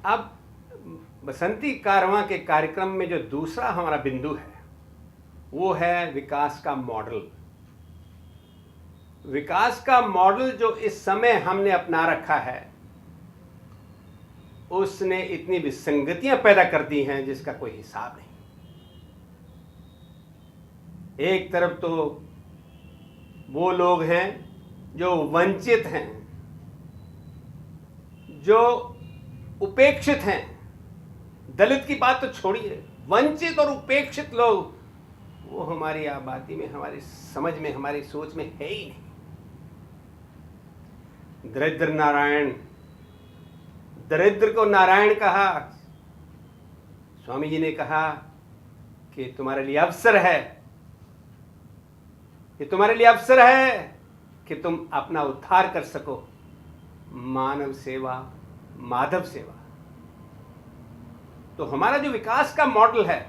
अब बसंती कारवां के कार्यक्रम में जो दूसरा हमारा बिंदु है वो है विकास का मॉडल। विकास का मॉडल जो इस समय हमने अपना रखा है उसने इतनी विसंगतियां पैदा कर दी हैं जिसका कोई हिसाब नहीं। एक तरफ तो वो लोग हैं जो वंचित हैं, जो उपेक्षित हैं। दलित की बात तो छोड़िए, वंचित और उपेक्षित लोग वो हमारी आबादी में, हमारी समझ में, हमारी सोच में है ही नहीं। दरिद्र नारायण, दरिद्र को नारायण कहा। स्वामी जी ने कहा कि तुम्हारे लिए अवसर है, कि तुम्हारे लिए अवसर है कि तुम अपना उद्धार कर सको। मानव सेवा, माधव सेवा। तो हमारा जो विकास का मॉडल है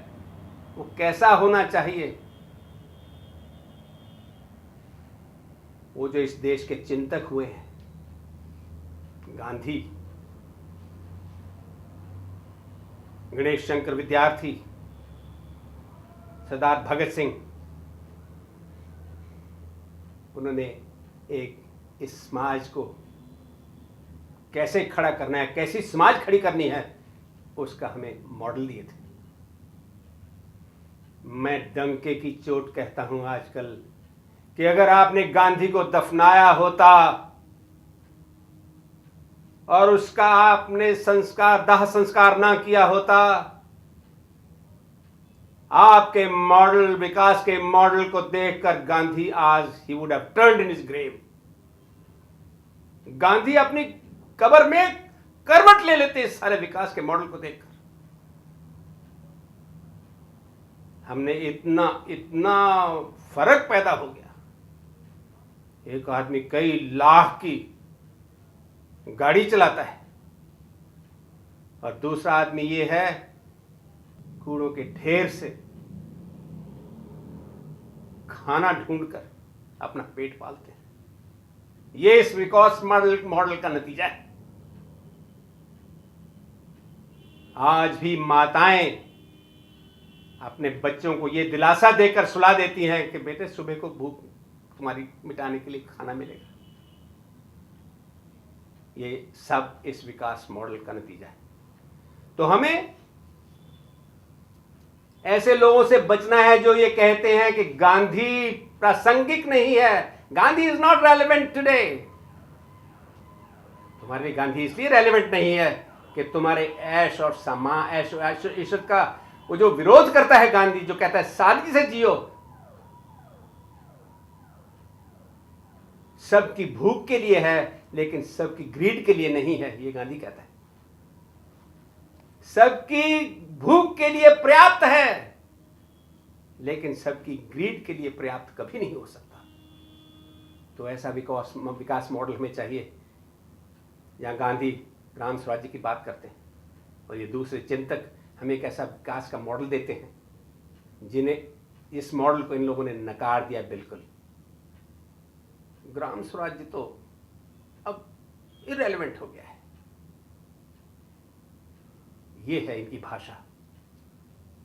वो कैसा होना चाहिए? वो जो इस देश के चिंतक हुए हैं, गांधी, गणेश शंकर विद्यार्थी, सरदार भगत सिंह, उन्होंने इस समाज को कैसे खड़ा करना है, कैसी समाज खड़ी करनी है, उसका हमें मॉडल दिए थे। मैं डंके की चोट कहता हूं आजकल कि अगर आपने गांधी को दफनाया होता और उसका आपने संस्कार, दाह संस्कार ना किया होता, आपके मॉडल, विकास के मॉडल को देखकर गांधी आज ही would have turned in his grave. Gandhi अपनी कब्र में करवट ले लेते इस सारे विकास के मॉडल को देखकर। हमने इतना फर्क पैदा हो गया। एक आदमी कई लाख की गाड़ी चलाता है और दूसरा आदमी ये है कूड़ों के ढेर से खाना ढूंढकर अपना पेट पालते हैं। ये इस विकास मॉडल का नतीजा है। आज भी माताएं अपने बच्चों को ये दिलासा देकर सुला देती हैं कि बेटे सुबह को भूख तुम्हारी मिटाने के लिए खाना मिलेगा। ये सब इस विकास मॉडल का नतीजा है। तो हमें ऐसे लोगों से बचना है जो ये कहते हैं कि गांधी प्रासंगिक नहीं है, Gandhi is not relevant today. तुम्हारे लिए गांधी इसलिए रेलेवेंट नहीं है कि तुम्हारे ऐश और ऐश इशत का वो जो विरोध करता है गांधी, जो कहता है सादगी से जियो, सबकी भूख के लिए है लेकिन सबकी ग्रीड के लिए नहीं है, ये गांधी कहता है। सबकी भूख के लिए पर्याप्त है लेकिन सबकी ग्रीड के लिए पर्याप्त कभी नहीं हो सकता। तो ऐसा विकास मॉडल हमें चाहिए। यहाँ गांधी ग्राम स्वराज्य की बात करते हैं और ये दूसरे चिंतक हमें एक ऐसा विकास का मॉडल देते हैं जिन्हें इस मॉडल को इन लोगों ने नकार दिया। बिल्कुल ग्राम स्वराज्य तो अब इररेलेवेंट हो गया है। ये है इनकी भाषा।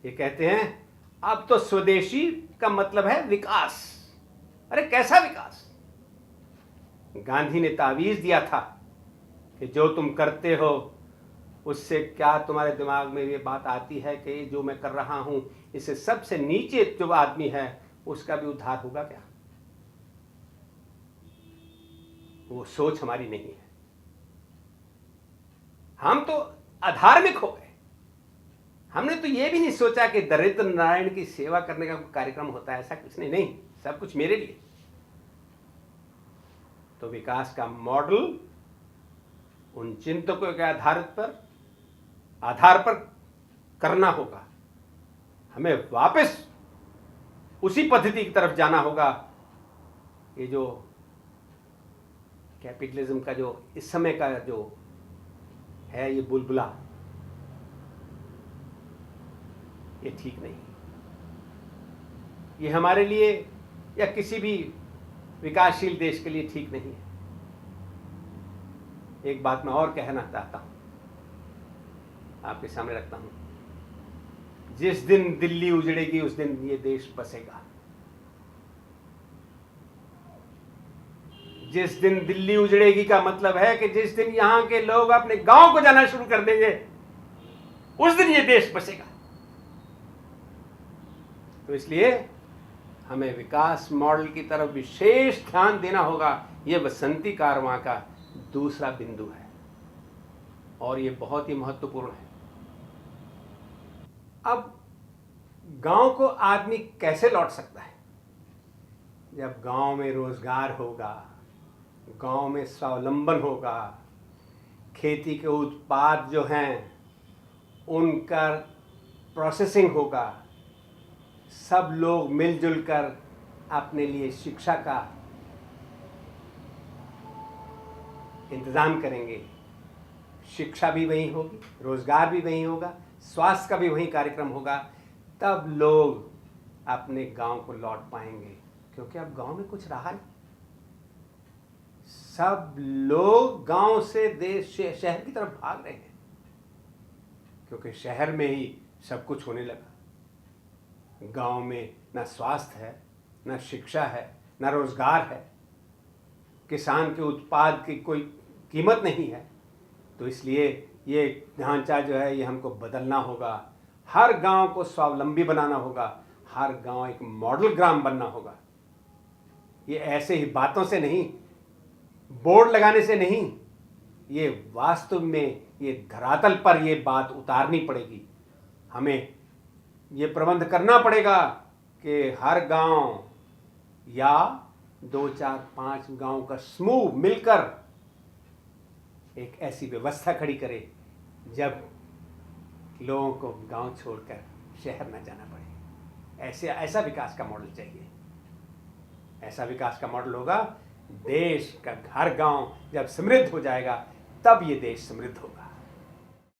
ये कहते हैं अब तो स्वदेशी का मतलब है विकास। अरे कैसा विकास? गांधी ने तावीज दिया था कि जो तुम करते हो उससे क्या तुम्हारे दिमाग में ये बात आती है कि जो मैं कर रहा हूं इससे सबसे नीचे जो आदमी है उसका भी उद्धार होगा क्या? वो सोच हमारी नहीं है। हम तो अधार्मिक हो गए। हमने तो ये भी नहीं सोचा कि दरिद्र नारायण की सेवा करने का कार्यक्रम होता है। ऐसा कुछ नहीं, सब कुछ मेरे लिए। तो विकास का मॉडल उन चिंतकों के आधार पर करना होगा। हमें वापस उसी पद्धति की तरफ जाना होगा। ये जो कैपिटलिज्म का जो इस समय का जो है ये बुलबुला, ये ठीक नहीं। ये हमारे लिए या किसी भी विकासशील देश के लिए ठीक नहीं है। एक बात मैं और कहना चाहता हूं आपके सामने रखता हूं। जिस दिन दिल्ली उजड़ेगी उस दिन ये देश बसेगा। जिस दिन दिल्ली उजड़ेगी का मतलब है कि जिस दिन यहां के लोग अपने गांव को जाना शुरू कर देंगे उस दिन ये देश बसेगा। तो इसलिए हमें विकास मॉडल की तरफ विशेष ध्यान देना होगा। यह बसंती कारवां का दूसरा बिंदु है और यह बहुत ही महत्वपूर्ण है। अब गांव को आदमी कैसे लौट सकता है? जब गांव में रोजगार होगा, गांव में स्वावलंबन होगा, खेती के उत्पाद जो हैं उनका प्रोसेसिंग होगा, सब लोग मिलजुल कर अपने लिए शिक्षा का इंतज़ाम करेंगे। शिक्षा भी वहीं होगी, रोजगार भी वहीं होगा, स्वास्थ्य का भी वहीं कार्यक्रम होगा, तब लोग अपने गांव को लौट पाएंगे। क्योंकि अब गांव में कुछ रहा नहीं, सब लोग गांव से देश शहर की तरफ भाग रहे हैं क्योंकि शहर में ही सब कुछ होने लगा। गांव में ना स्वास्थ्य है, ना शिक्षा है, ना रोजगार है, किसान के उत्पाद की कोई कीमत नहीं है। तो इसलिए ये ढांचा जो है ये हमको बदलना होगा। हर गांव को स्वावलंबी बनाना होगा, हर गांव एक मॉडल ग्राम बनना होगा। ये ऐसे ही बातों से नहीं, बोर्ड लगाने से नहीं, ये वास्तव में ये धरातल पर ये बात उतारनी पड़ेगी। हमें ये प्रबंध करना पड़ेगा कि हर गांव या 2, 4, 5 गांव का समूह मिलकर एक ऐसी व्यवस्था खड़ी करे जब लोगों को गांव छोड़कर शहर न जाना पड़े। ऐसा विकास का मॉडल चाहिए। ऐसा विकास का मॉडल होगा, देश का हर गांव जब समृद्ध हो जाएगा तब ये देश समृद्ध होगा।